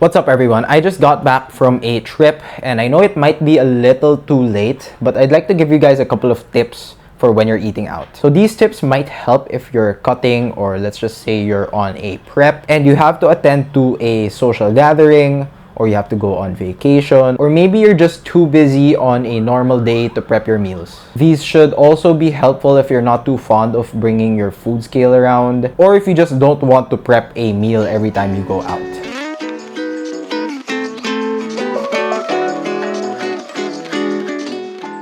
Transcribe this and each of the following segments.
What's up everyone? I just got back from a trip and I know it might be a little too late, but I'd like to give you guys a couple of tips for when you're eating out. So these tips might help if you're cutting, or let's just say you're on a prep and you have to attend to a social gathering, or you have to go on vacation, or maybe you're just too busy on a normal day to prep your meals. These should also be helpful if you're not too fond of bringing your food scale around, or if you just don't want to prep a meal every time you go out.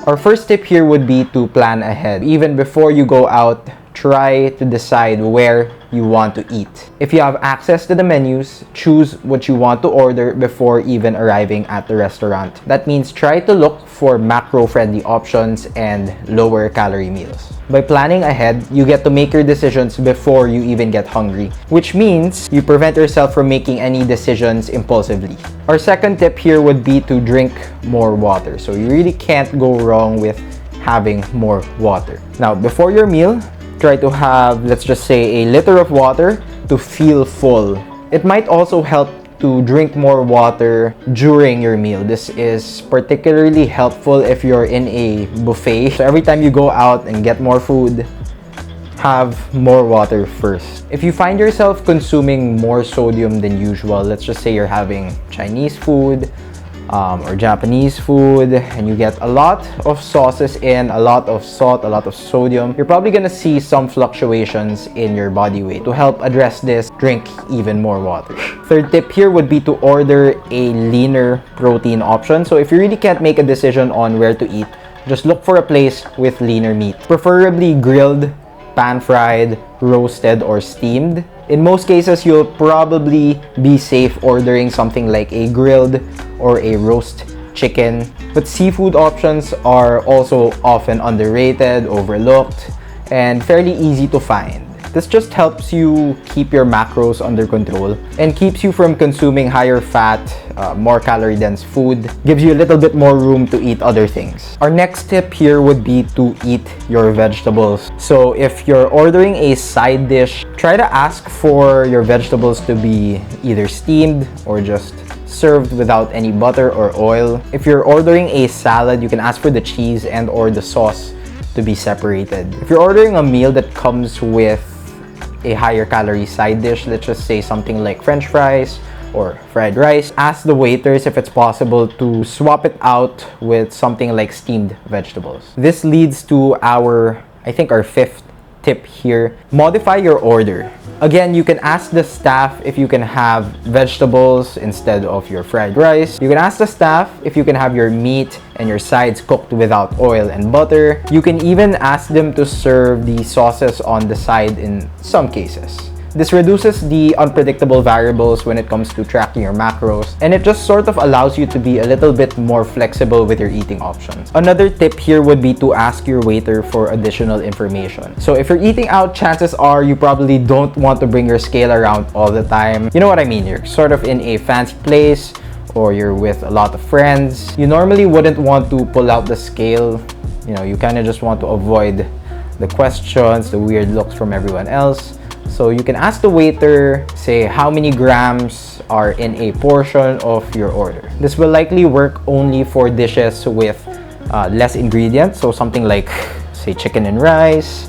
Our first tip here would be to plan ahead. Even before you go out, try to decide where you want to eat. If you have access to the menus, choose what you want to order before even arriving at the restaurant. That means try to look for macro-friendly options and lower calorie meals. By planning ahead, you get to make your decisions before you even get hungry, which means you prevent yourself from making any decisions impulsively. Our second tip here would be to drink more water. So you really can't go wrong with having more water. Now, before your meal, try to have, let's just say, a liter of water to feel full. It might also help to drink more water during your meal. This is particularly helpful if you're in a buffet. So every time you go out and get more food, have more water first. If you find yourself consuming more sodium than usual, let's just say you're having Chinese food, or Japanese food, and you get a lot of sauces in, a lot of salt, a lot of sodium, you're probably gonna see some fluctuations in your body weight. To help address this, drink even more water. Third tip here would be to order a leaner protein option. So if you really can't make a decision on where to eat, just look for a place with leaner meat, preferably grilled, pan-fried, roasted, or steamed. In most cases, you'll probably be safe ordering something like a grilled or a roast chicken. But seafood options are also often underrated, overlooked, and fairly easy to find. This just helps you keep your macros under control and keeps you from consuming higher fat, more calorie-dense food, gives you a little bit more room to eat other things. Our next tip here would be to eat your vegetables. So if you're ordering a side dish, try to ask for your vegetables to be either steamed or just served without any butter or oil. If you're ordering a salad, you can ask for the cheese and or the sauce to be separated. If you're ordering a meal that comes with a higher calorie side dish, let's just say something like French fries or fried rice, ask the waiters if it's possible to swap it out with something like steamed vegetables. This leads to our fifth tip here. Modify your order. Again, you can ask the staff if you can have vegetables instead of your fried rice. You can ask the staff if you can have your meat and your sides cooked without oil and butter. You can even ask them to serve the sauces on the side in some cases. This reduces the unpredictable variables when it comes to tracking your macros, and it just sort of allows you to be a little bit more flexible with your eating options. Another tip here would be to ask your waiter for additional information. So if you're eating out, chances are you probably don't want to bring your scale around all the time. You know what I mean? You're sort of in a fancy place, or you're with a lot of friends. You normally wouldn't want to pull out the scale. You know, you kind of just want to avoid the questions, the weird looks from everyone else. So you can ask the waiter, say, how many grams are in a portion of your order. This will likely work only for dishes with less ingredients. So something like, say, chicken and rice,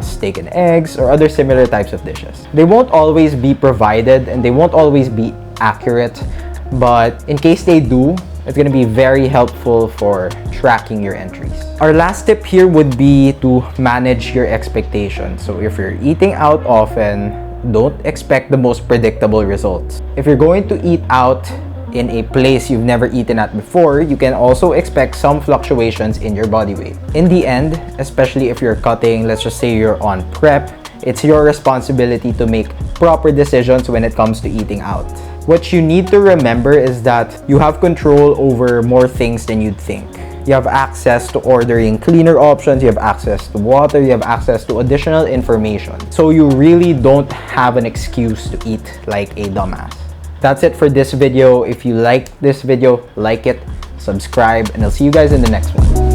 steak and eggs, or other similar types of dishes. They won't always be provided and they won't always be accurate, but in case they do, it's going to be very helpful for tracking your entries. Our last tip here would be to manage your expectations. So if you're eating out often, don't expect the most predictable results. If you're going to eat out in a place you've never eaten at before, you can also expect some fluctuations in your body weight. In the end, especially if you're cutting, let's just say you're on prep, it's your responsibility to make proper decisions when it comes to eating out. What you need to remember is that you have control over more things than you'd think. You have access to ordering cleaner options, you have access to water, you have access to additional information. So you really don't have an excuse to eat like a dumbass. That's it for this video. If you liked this video, like it, subscribe, and I'll see you guys in the next one.